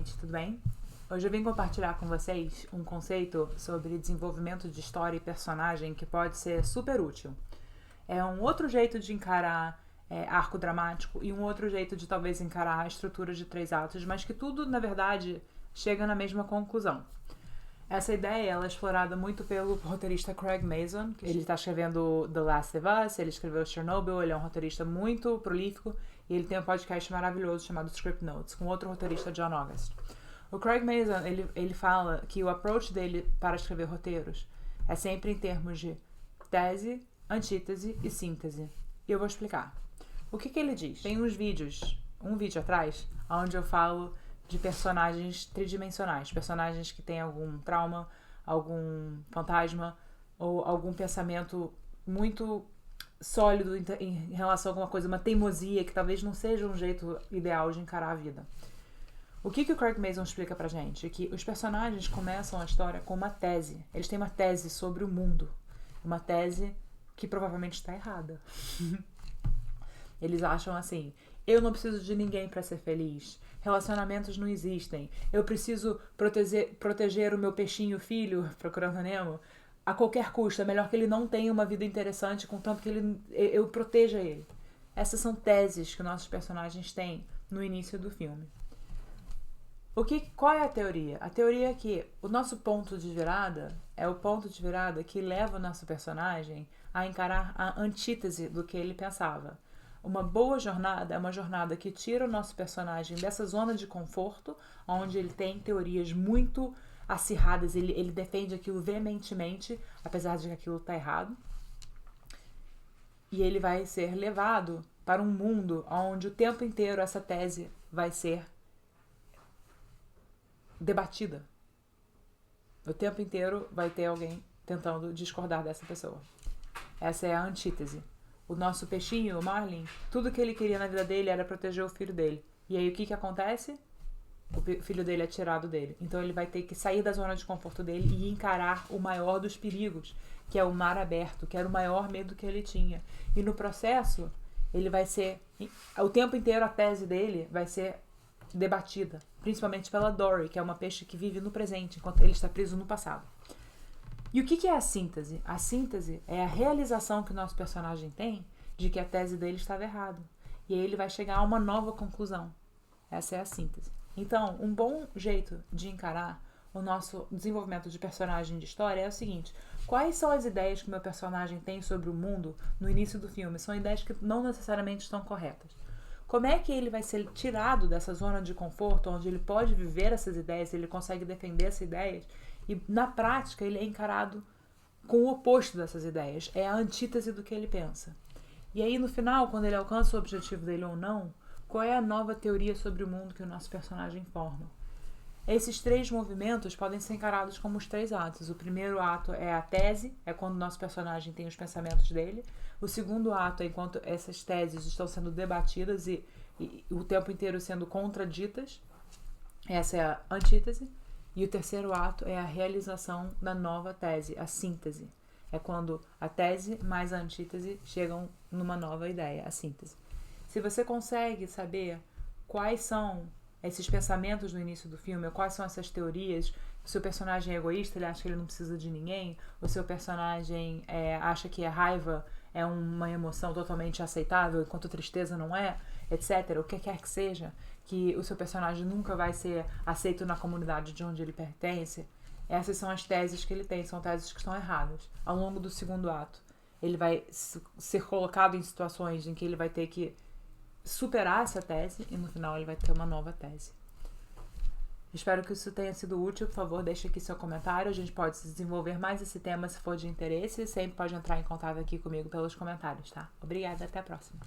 gente, tudo bem? Hoje eu vim compartilhar com vocês um conceito sobre desenvolvimento de história e personagem que pode ser super útil. É um outro jeito de encarar arco dramático e um outro jeito de talvez encarar a estrutura de 3 atos, mas que tudo, na verdade, chega na mesma conclusão. Essa ideia ela é explorada muito pelo roteirista Craig Mazin. Ele está escrevendo The Last of Us, ele escreveu Chernobyl, ele é um roteirista muito prolífico e ele tem um podcast maravilhoso chamado Script Notes, com outro roteirista, John August. O Craig Mazin, ele fala que o approach dele para escrever roteiros é sempre em termos de tese, antítese e síntese. E eu vou explicar. O que ele diz? Tem uns vídeos, um vídeo atrás, onde eu falo de personagens tridimensionais, personagens que têm algum trauma, algum fantasma ou algum pensamento muito sólido em relação a alguma coisa, uma teimosia que talvez não seja um jeito ideal de encarar a vida. O que o Craig Mazin explica pra gente é que os personagens começam a história com uma tese. Eles têm uma tese sobre o mundo. Uma tese que provavelmente está errada. Eles acham assim: eu não preciso de ninguém para ser feliz. Relacionamentos não existem. Eu preciso proteger o meu peixinho filho, procurando Nemo, a qualquer custo. É melhor que ele não tenha uma vida interessante, contanto que eu proteja ele. Essas são teses que nossos personagens têm no início do filme. Qual é a teoria? A teoria é que o nosso ponto de virada é o ponto de virada que leva o nosso personagem a encarar a antítese do que ele pensava. Uma boa jornada é uma jornada que tira o nosso personagem dessa zona de conforto, onde ele tem teorias muito acirradas, ele defende aquilo veementemente, apesar de que aquilo está errado. E ele vai ser levado para um mundo onde o tempo inteiro essa tese vai ser debatida. O tempo inteiro vai ter alguém tentando discordar dessa pessoa. Essa é a antítese. O nosso peixinho, o Marlin, tudo que ele queria na vida dele era proteger o filho dele. E aí o que acontece? O filho dele é tirado dele. Então ele vai ter que sair da zona de conforto dele e encarar o maior dos perigos, que é o mar aberto, que era o maior medo que ele tinha. E no processo, ele vai ser... O tempo inteiro a tese dele vai ser debatida, principalmente pela Dory, que é uma peixe que vive no presente, enquanto ele está preso no passado. E o que é a síntese? A síntese é a realização que o nosso personagem tem de que a tese dele estava errada. E aí ele vai chegar a uma nova conclusão. Essa é a síntese. Então, um bom jeito de encarar o nosso desenvolvimento de personagem de história é o seguinte: quais são as ideias que o meu personagem tem sobre o mundo no início do filme? São ideias que não necessariamente estão corretas. Como é que ele vai ser tirado dessa zona de conforto, onde ele pode viver essas ideias, ele consegue defender essas ideias, e na prática ele é encarado com o oposto dessas ideias, é a antítese do que ele pensa. E aí no final, quando ele alcança o objetivo dele ou não, qual é a nova teoria sobre o mundo que o nosso personagem forma? Esses 3 movimentos podem ser encarados como os 3 atos. O primeiro ato é a tese, é quando o nosso personagem tem os pensamentos dele. O segundo ato é enquanto essas teses estão sendo debatidas e o tempo inteiro sendo contraditas. Essa é a antítese. E o terceiro ato é a realização da nova tese, a síntese. É quando a tese mais a antítese chegam numa nova ideia, a síntese. Se você consegue saber quais são esses pensamentos no início do filme, quais são essas teorias, o seu personagem é egoísta, ele acha que ele não precisa de ninguém, o seu personagem acha que a raiva é uma emoção totalmente aceitável, enquanto a tristeza não é, etc. O que quer que seja, que o seu personagem nunca vai ser aceito na comunidade de onde ele pertence, essas são as teses que ele tem, são teses que estão erradas. Ao longo do segundo ato, ele vai ser colocado em situações em que ele vai ter que superar essa tese e no final ele vai ter uma nova tese. Espero que isso tenha sido útil. Por favor, deixe aqui seu comentário. A gente pode desenvolver mais esse tema se for de interesse. Sempre pode entrar em contato aqui comigo pelos comentários, tá? Obrigada, até a próxima.